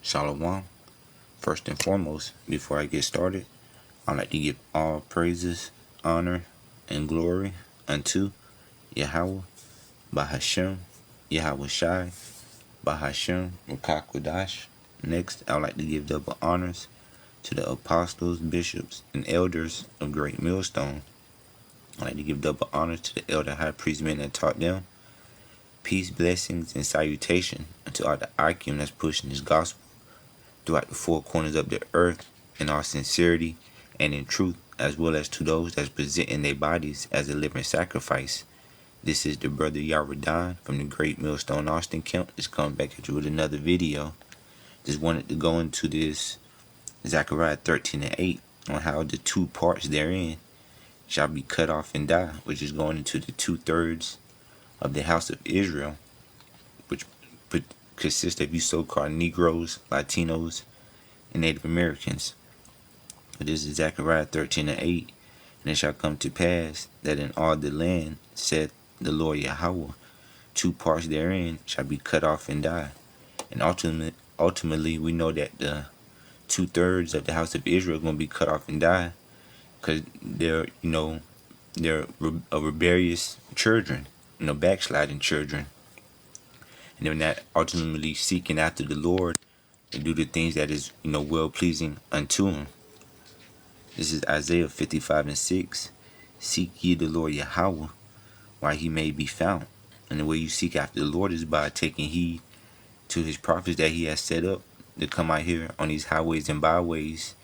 Shalom. First and foremost, before I get started, I'd like to give all praises, honor, and glory unto Yahweh, Bahashem, Yahweh Shai, Bahashem, Rukakwadash. Next, I'd like to give double honors to the apostles, bishops, and elders of Great Millstone. I'd like to give double honors to the elder high priest men that taught them. Peace, blessings, and salutation unto all the Akim that's pushing this gospel throughout the four corners of the earth in all sincerity and in truth, as well as to those that's presenting their bodies as a living sacrifice. This is the brother Yaradon from the Great Millstone Austin Camp. Just coming back at you with another video. Just wanted to go into this Zechariah 13 and 8 on how the two parts therein shall be cut off and die, which is going into the 2/3 of the house of Israel, which consists of you so-called Negroes, Latinos, and Native Americans. But this is Zechariah 13 and 8. And it shall come to pass that in all the land, saith the Lord Yahweh, two parts therein shall be cut off and die. And ultimately we know that the 2/3 of the house of Israel are going to be cut off and die, because they're a rebellious children, backsliding children. And they're not ultimately seeking after the Lord and do the things that is, well pleasing unto him. This is Isaiah 55 and 6. Seek ye the Lord Yahweh while he may be found. And the way you seek after the Lord is by taking heed to his prophets that he has set up to come out here on these highways and byways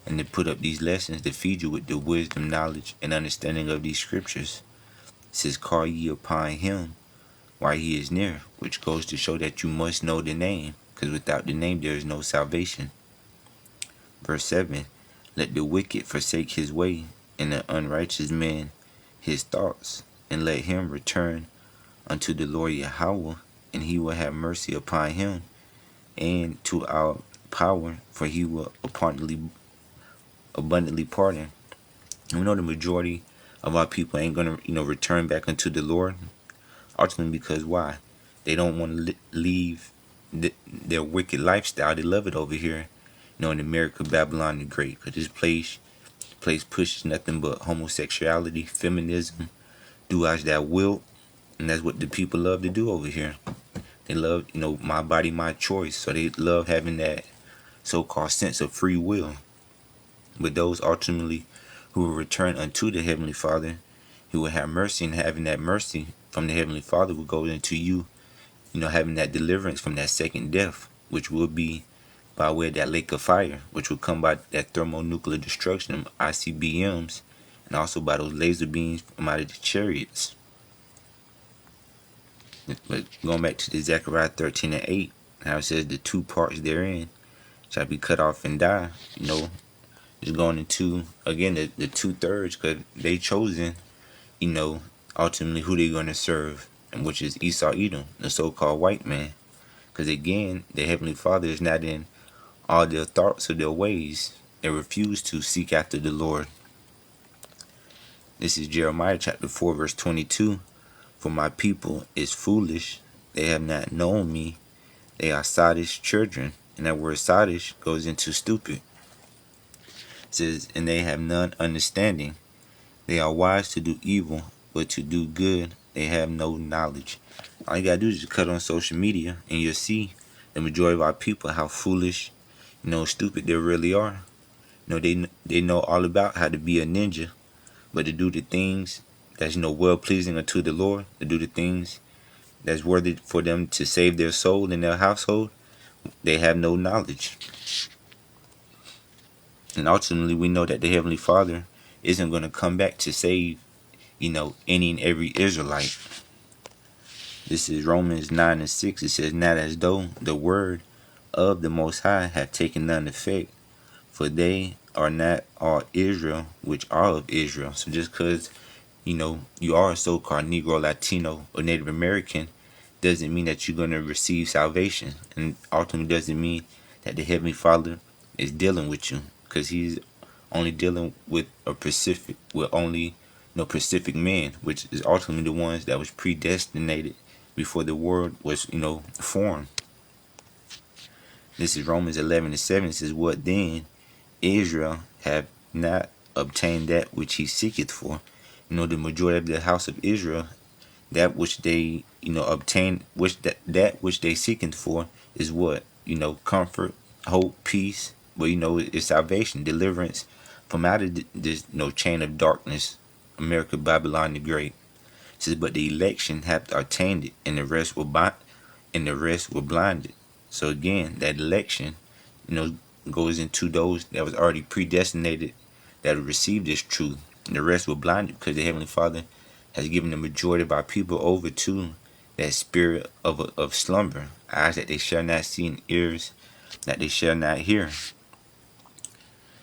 and to put up these lessons to feed you with the wisdom, knowledge, and understanding of these scriptures. It says, call ye upon him while he is near, which goes to show that you must know the name, because without the name there is no salvation. Verse 7, let the wicked forsake his way, and the unrighteous man his thoughts, and let him return unto the Lord Yahweh, and he will have mercy upon him, and to our power, for he will abundantly pardon. And we know the majority of our people ain't going to, return back unto the Lord. Ultimately, because why? They don't want to leave their wicked lifestyle. They love it over here, in America, Babylon the Great. Because this place pushes nothing but homosexuality, feminism, do as thou wilt, and that's what the people love to do over here. They love, my body, my choice. So they love having that so-called sense of free will. But those ultimately who will return unto the Heavenly Father, who will have mercy, and having that mercy from the Heavenly Father will go into you, having that deliverance from that second death, which will be by way of that lake of fire, which will come by that thermonuclear destruction of ICBMs, and also by those laser beams from out of the chariots. But going back to the Zechariah 13 and 8, how it says the two parts therein shall be cut off and die, it's going into, again, the 2/3, because they chosen, ultimately who they're going to serve, and which is Esau Edom, the so-called white man. Because again, the Heavenly Father is not in all their thoughts or their ways. They refuse to seek after the Lord. This is Jeremiah chapter 4 verse 22. For my people is foolish, they have not known me, they are sottish children. And that word sottish goes into stupid. It says, and they have none understanding. They are wise to do evil, but to do good they have no knowledge. All you gotta do is just cut on social media, and you'll see the majority of our people how foolish, stupid they really are. They know all about how to be a ninja, but to do the things that's well pleasing unto the Lord, to do the things that's worthy for them to save their soul and their household, they have no knowledge. And ultimately, we know that the Heavenly Father isn't going to come back to save, any and every Israelite. This is Romans 9 and 6. It says, not as though the word of the Most High have taken none effect, for they are not all Israel which are of Israel. So just because, you are a so-called Negro, Latino, or Native American, doesn't mean that you're going to receive salvation. And ultimately doesn't mean that the Heavenly Father is dealing with you, because he's only dealing with Pacific men, which is ultimately the ones that was predestinated before the world was, formed. This is Romans 11:7. It says, "What then? Israel have not obtained that which he seeketh for." The majority of the house of Israel, that which they, obtain, that which they seeking for is what? Comfort, hope, peace. But it's salvation, deliverance from out of this chain of darkness, America, Babylon the Great. It says, but the election hath attained it, and the rest were blinded. So again, that election, goes into those that was already predestinated that will receive this truth. And the rest were blinded because the Heavenly Father has given the majority of our people over to that spirit of slumber, eyes that they shall not see and ears that they shall not hear. It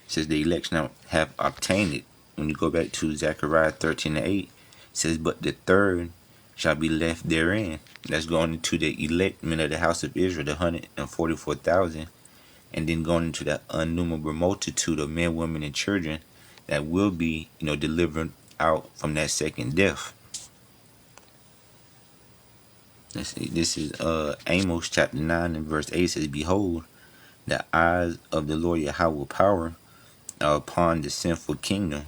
says the election have obtained it. When you go back to Zechariah 13:8, it says, but the third shall be left therein. That's going into the electment of the house of Israel, the 144,000, and then going into that innumerable multitude of men, women, and children that will be, delivered out from that second death. Let's see. This is Amos chapter 9 and verse 8. It says, behold, the eyes of the Lord Yahweh power are upon the sinful kingdom.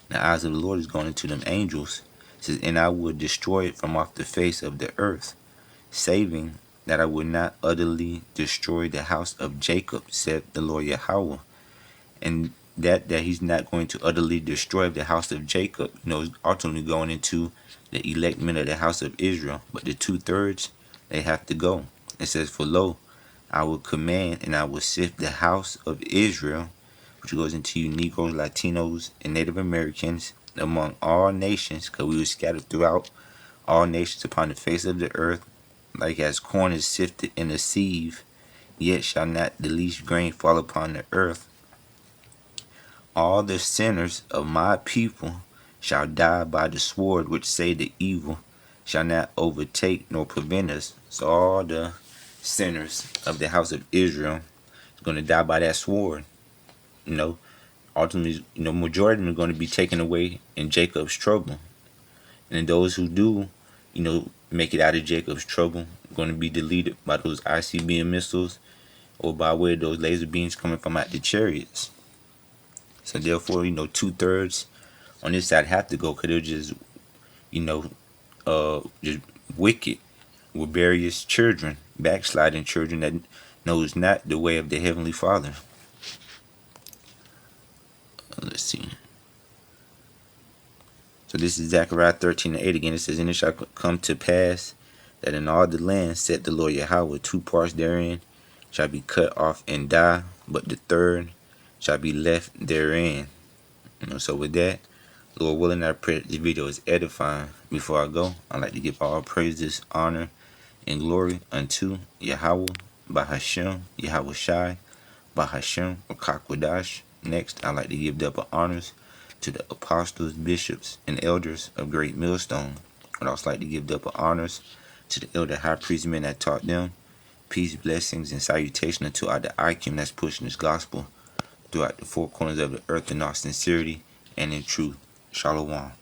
The eyes of the Lord is going into them angels. It says, and I will destroy it from off the face of the earth, saving that I will not utterly destroy the house of Jacob, said the Lord Yahweh. And that he's not going to utterly destroy the house of Jacob, is ultimately going into the electment of the house of Israel. But the 2/3, they have to go. It says, for lo, I will command and I will sift the house of Israel, which goes into you Negroes, Latinos, and Native Americans among all nations, because we were scattered throughout all nations upon the face of the earth, like as corn is sifted in a sieve, yet shall not the least grain fall upon the earth. All the sinners of my people shall die by the sword, which say the evil shall not overtake nor prevent us. So all the sinners of the house of Israel is going to die by that sword. Ultimately, majority of them are going to be taken away in Jacob's trouble. And those who do, make it out of Jacob's trouble are going to be deleted by those ICBM missiles or by way of those laser beams coming from out the chariots. So therefore, 2/3 on this side have to go because they're just, just wicked, rebellious children, backsliding children that knows not the way of the Heavenly Father. Let's see. So this is Zechariah 13:8 again. It says, and it shall come to pass that in all the land, said the Lord Yahweh, 2 parts therein shall be cut off and die, but the third shall be left therein. So with that, Lord willing, I pray that this video is edifying. Before I go, I'd like to give all praises, honor, and glory unto Yahweh, Bahashem, Yahweh Shai, Bahashem, Rakakwadash. Next, I'd like to give double honors to the apostles, bishops, and elders of Great Millstone. I'd also like to give double honors to the elder high priest men that taught them. Peace, blessings, and salutation unto all the ICUM that's pushing this gospel throughout the 4 corners of the earth in all sincerity and in truth. Shalom.